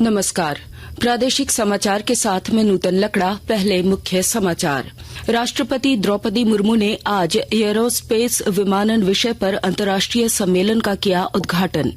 नमस्कार। प्रादेशिक समाचार के साथ में नूतन लकड़ा। पहले मुख्य समाचार। राष्ट्रपति द्रौपदी मुर्मू ने आज एयरोस्पेस विमानन विषय पर अंतर्राष्ट्रीय सम्मेलन का किया उद्घाटन।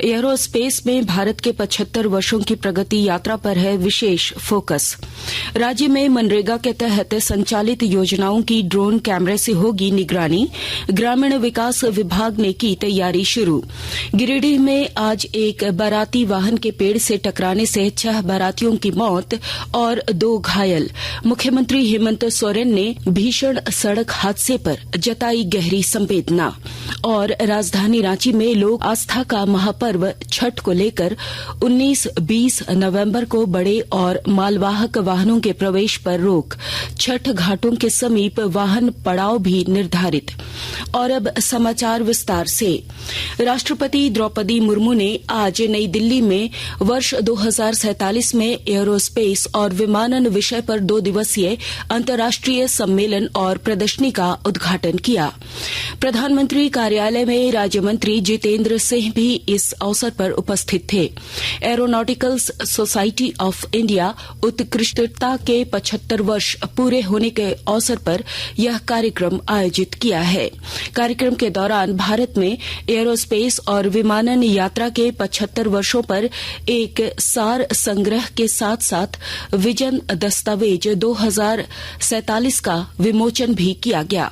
एयरोस्पेस में भारत के 75 वर्षों की प्रगति यात्रा पर है विशेष फोकस। राज्य में मनरेगा के तहत संचालित योजनाओं की ड्रोन कैमरे से होगी निगरानी। ग्रामीण विकास विभाग ने की तैयारी शुरू। गिरिडीह में आज एक बाराती वाहन के पेड़ से टकराने से 6 बारातियों की मौत और 2 घायल। मुख्यमंत्री हेमंत सोरेन ने भीषण सड़क हादसे पर जताई गहरी संवेदना। और राजधानी रांची में लोक आस्था का महापर्व छठ को लेकर 19-20 नवंबर को बड़े और मालवाहक वाहनों के प्रवेश पर रोक। छठ घाटों के समीप वाहन पड़ाव भी निर्धारित। और अब समाचार विस्तार से। राष्ट्रपति द्रौपदी मुर्मू ने आज नई दिल्ली में वर्ष 2047 में एयरोस्पेस और विमानन विषय पर 2 दिवसीय अंतर्राष्ट्रीय सम्मेलन और प्रदर्शनी का उद्घाटन किया। प्रधानमंत्री कार्यालय में राज्य मंत्री जितेंद्र सिंह भी इस अवसर पर उपस्थित थे। एरोनॉटिकल सोसाइटी ऑफ इंडिया उत्कृष्टता के 75 वर्ष पूरे होने के अवसर पर यह कार्यक्रम आयोजित किया है। कार्यक्रम के दौरान भारत में एयरोस्पेस और विमानन यात्रा के 75 वर्षों पर एक सार संग्रह के साथ साथ विजन दस्तावेज 2047 का विमोचन भी किया गया।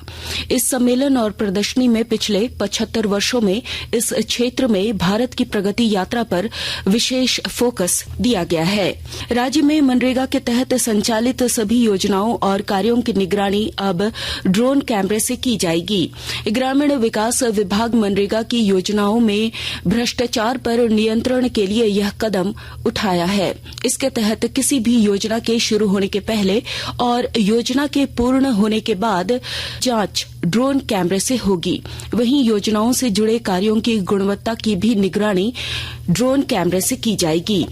इस सम्मेलन और प्रदर्शनी में पिछले 75 वर्षों में इस क्षेत्र में भारत की प्रगति यात्रा पर विशेष फोकस दिया गया है। राज्य में मनरेगा के तहत संचालित सभी योजनाओं और कार्यों की निगरानी अब ड्रोन कैमरे से की जाएगी। ग्रामीण विकास विभाग मनरेगा की योजनाओं में भ्रष्टाचार पर नियंत्रण के लिए यह कदम उठाया है। इसके तहत किसी भी योजना के शुरू होने के पहले और योजना के पूर्ण होने के बाद जांच ड्रोन कैमरे से होगी। वहीं योजनाओं से जुड़े कार्यों की गुणवत्ता की भी निगरानी ड्रोन कैमरे से की जाएगी।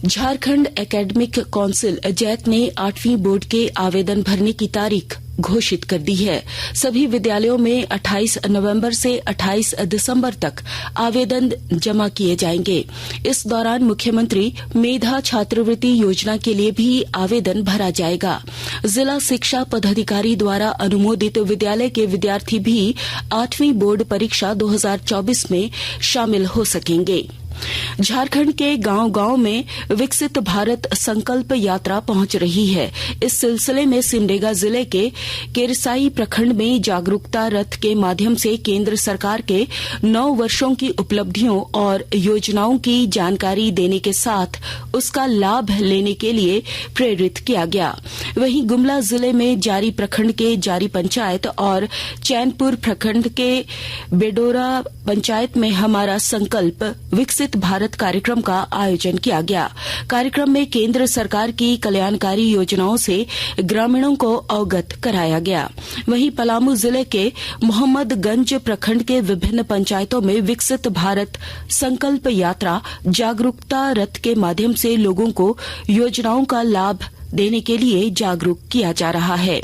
झारखंड एकेडमिक काउंसिल जैक ने 8वीं बोर्ड के आवेदन भरने की तारीख घोषित कर दी है। सभी विद्यालयों में 28 नवंबर से 28 दिसंबर तक आवेदन जमा किए जाएंगे। इस दौरान मुख्यमंत्री मेधा छात्रवृत्ति योजना के लिए भी आवेदन भरा जाएगा। जिला शिक्षा पदाधिकारी द्वारा अनुमोदित विद्यालय के विद्यार्थी भी 8वीं बोर्ड परीक्षा 2024 में शामिल हो सकेंगे। झारखंड के गांव-गांव में विकसित भारत संकल्प यात्रा पहुंच रही है। इस सिलसिले में सिमडेगा जिले के केरसाई प्रखंड में जागरूकता रथ के माध्यम से केंद्र सरकार के 9 वर्षों की उपलब्धियों और योजनाओं की जानकारी देने के साथ उसका लाभ लेने के लिए प्रेरित किया गया। वहीं गुमला जिले में जारी प्रखंड के जारी पंचायत और चैनपुर प्रखंड के बेडोरा पंचायत में हमारा संकल्प विकसित भारत कार्यक्रम का आयोजन किया गया। कार्यक्रम में केंद्र सरकार की कल्याणकारी योजनाओं से ग्रामीणों को अवगत कराया गया। वहीं पलामू जिले के मोहम्मदगंज प्रखंड के विभिन्न पंचायतों में विकसित भारत संकल्प यात्रा जागरूकता रथ के माध्यम से लोगों को योजनाओं का लाभ देने के लिए जागरूक किया जा रहा है।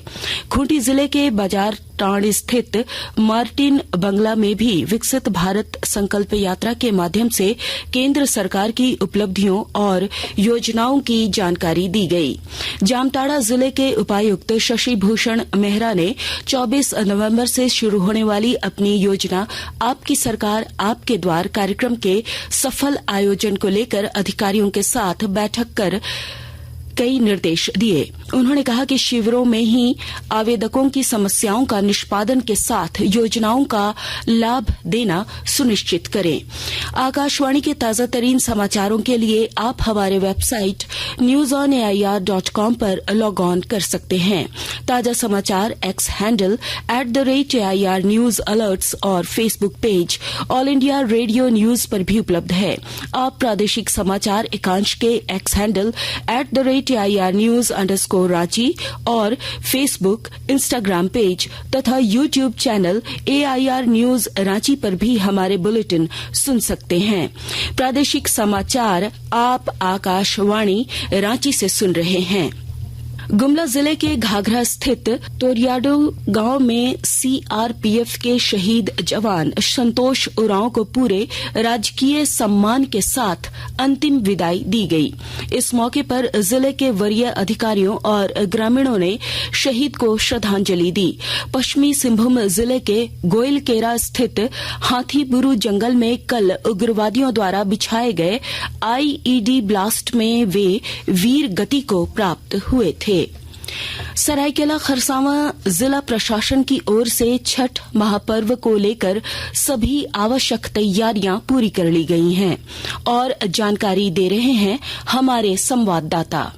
खूंटी जिले के बाजार टांड स्थित मार्टिन बंगला में भी विकसित भारत संकल्प यात्रा के माध्यम से केंद्र सरकार की उपलब्धियों और योजनाओं की जानकारी दी गई। जामताड़ा जिले के उपायुक्त शशि भूषण मेहरा ने 24 नवंबर से शुरू होने वाली अपनी योजना आपकी सरकार आपके द्वार कार्यक्रम के सफल आयोजन को लेकर अधिकारियों के साथ बैठक कर कई निर्देश दिए। उन्होंने कहा कि शिविरों में ही आवेदकों की समस्याओं का निष्पादन के साथ योजनाओं का लाभ देना सुनिश्चित करें। आकाशवाणी के ताजा तरीन समाचारों के लिए आप हमारे वेबसाइट newsonair.com पर लॉग ऑन कर सकते हैं। ताजा समाचार X handle @AIR news alerts और Facebook page All India Radio News पर भी उपलब्ध है। आप प्रादेशिक समाचार एकांश के एक्स हैंडल @AIR न्यूज_रांची और फेसबुक, इंस्टाग्राम पेज तथा YouTube channel AIR news Ranchi पर भी हमारे बुलेटिन सुन सकते हैं। प्रादेशिक समाचार आप आकाशवाणी रांची से सुन रहे हैं। गुमला जिले के घाघरा स्थित तोरियाडो गांव में सीआरपीएफ के शहीद जवान संतोष उरांव को पूरे राजकीय सम्मान के साथ अंतिम विदाई दी गई। इस मौके पर जिले के वरीय अधिकारियों और ग्रामीणों ने शहीद को श्रद्धांजलि दी। पश्चिमी सिंहभूम जिले के गोइलकेरा स्थित हाथीबुरु जंगल में कल उग्रवादियों द्वारा बिछाए गए आईईडी ब्लास्ट में वे वीर गति को प्राप्त हुए थे। सरायकेला खरसावां जिला प्रशासन की ओर से छठ महापर्व को लेकर सभी आवश्यक तैयारियां पूरी कर ली गई हैं और जानकारी दे रहे हैं हमारे संवाददाता।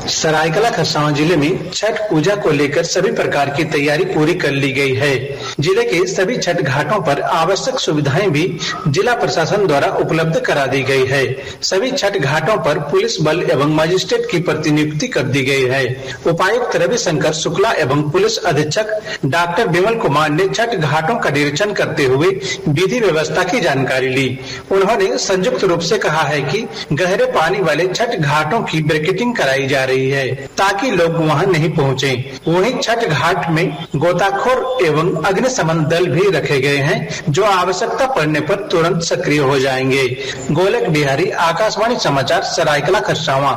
सरायकेला खरसावां जिले में छठ पूजा को लेकर सभी प्रकार की तैयारी पूरी कर ली गई है। जिले के सभी छठ घाटों पर आवश्यक सुविधाएं भी जिला प्रशासन द्वारा उपलब्ध करा दी गई है। सभी छठ घाटों पर पुलिस बल एवं मजिस्ट्रेट की प्रतिनियुक्ति कर दी गई है। उपायुक्त रविशंकर शुक्ला एवं पुलिस अधीक्षक डॉक्टर विमल कुमार ने छठ घाटों का निरीक्षण करते हुए विधि व्यवस्था की जानकारी ली। उन्होंने संयुक्त रूप से कहा है कि गहरे पानी वाले छठ घाटों की ब्रैकेटिंग कराई जा रही है ताकि लोग वहां नहीं पहुंचे। वहीं छठ घाट में गोताखोर एवं अग्निशमन दल भी रखे गए हैं जो आवश्यकता पड़ने पर तुरंत सक्रिय हो जाएंगे। गोलक बिहारी, आकाशवाणी समाचार, सरायकेला खरसावां।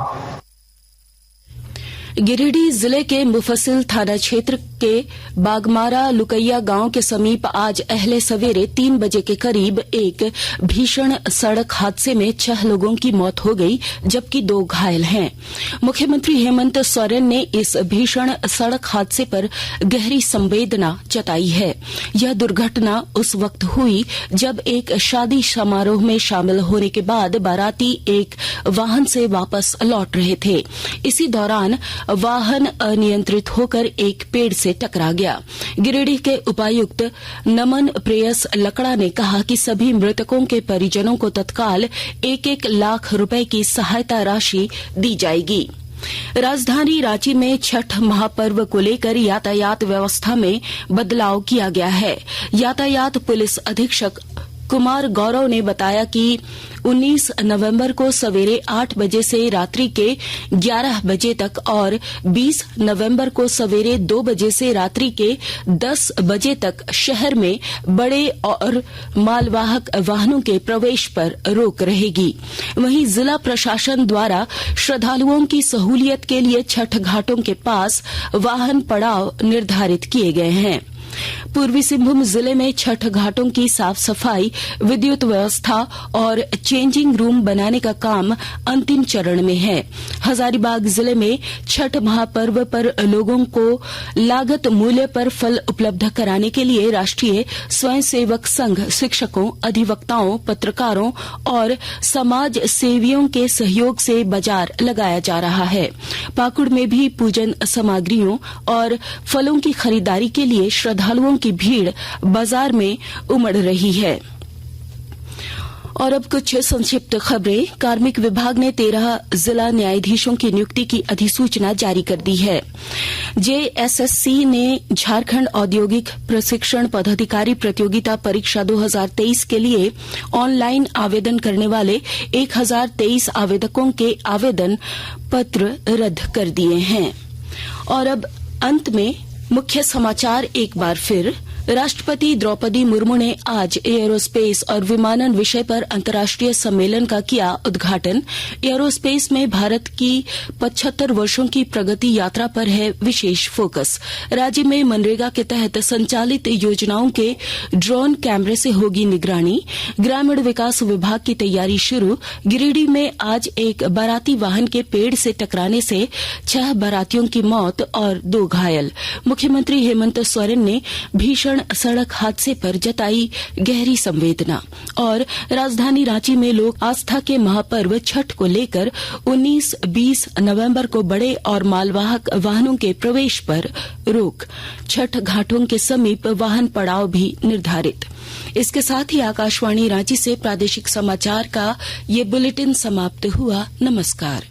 गिरिडीह जिले के मुफस्सिल थाना क्षेत्र के बागमारा लुकैया गांव के समीप आज अहले सवेरे 3 बजे के करीब एक भीषण सड़क हादसे में 6 लोगों की मौत हो गई जबकि 2 घायल हैं। मुख्यमंत्री हेमंत सोरेन ने इस भीषण सड़क हादसे पर गहरी संवेदना जताई है। यह दुर्घटना उस वक्त हुई जब एक शादी समारोह में शामिल होने के बाद बाराती एक वाहन से वापस लौट रहे थे। इसी दौरान वाहन अनियंत्रित होकर एक पेड़ से टकरा गया। गिरिडीह के उपायुक्त नमन प्रेयस लकड़ा ने कहा कि सभी मृतकों के परिजनों को तत्काल 1-1 लाख रुपए की सहायता राशि दी जाएगी। राजधानी रांची में छठ महापर्व को लेकर यातायात व्यवस्था में बदलाव किया गया है। यातायात पुलिस अधीक्षक कुमार गौरव ने बताया कि 19 नवंबर को सवेरे 8 बजे से रात्रि के 11 बजे तक और 20 नवंबर को सवेरे 2 बजे से रात्रि के 10 बजे तक शहर में बड़े और मालवाहक वाहनों के प्रवेश पर रोक रहेगी। वहीं जिला प्रशासन द्वारा श्रद्धालुओं की सहूलियत के लिए छठ घाटों के पास वाहन पड़ाव निर्धारित किए गए हैं। पूर्वी सिंहभूम जिले में छठ घाटों की साफ सफाई, विद्युत व्यवस्था और चेंजिंग रूम बनाने का काम अंतिम चरण में है। हजारीबाग जिले में छठ महापर्व पर लोगों को लागत मूल्य पर फल उपलब्ध कराने के लिए राष्ट्रीय स्वयंसेवक संघ शिक्षकों, अधिवक्ताओं, पत्रकारों और समाज सेवियों के सहयोग से बाजार लगाया जा रहा है। पाकुड़ में भी पूजन सामग्रियों और फलों की खरीदारी के लिए श्रद्धालुओं की भीड़ बाजार में उमड़ रही है। और अब कुछ संक्षिप्त खबरें। कार्मिक विभाग ने 13 जिला न्यायाधीशों की नियुक्ति की अधिसूचना जारी कर दी है। जेएसएससी ने झारखंड औद्योगिक प्रशिक्षण पदाधिकारी प्रतियोगिता परीक्षा 2023 के लिए ऑनलाइन आवेदन करने वाले 1023 आवेदकों के आवेदन पत्र रद्द कर दिए हैं। और अब अंत में मुख्य समाचार एक बार फिर। राष्ट्रपति द्रौपदी मुर्मू ने आज एयरोस्पेस और विमानन विषय पर अंतर्राष्ट्रीय सम्मेलन का किया उद्घाटन। एयरोस्पेस में भारत की 75 वर्षों की प्रगति यात्रा पर है विशेष फोकस। राज्य में मनरेगा के तहत संचालित योजनाओं के ड्रोन कैमरे से होगी निगरानी। ग्रामीण विकास विभाग की तैयारी शुरू। गिरिडीह में आज एक बाराती वाहन के पेड़ से टकराने से 6 बारातियों की मौत और 2 घायल। मुख्यमंत्री हेमंत सोरेन ने भीषण सड़क हादसे पर जताई गहरी संवेदना। और राजधानी रांची में लोक आस्था के महापर्व छठ को लेकर 19-20 नवंबर को बड़े और मालवाहक वाहनों के प्रवेश पर रोक। छठ घाटों के समीप वाहन पड़ाव भी निर्धारित। इसके साथ ही आकाशवाणी रांची से प्रादेशिक समाचार का ये बुलेटिन समाप्त हुआ। नमस्कार।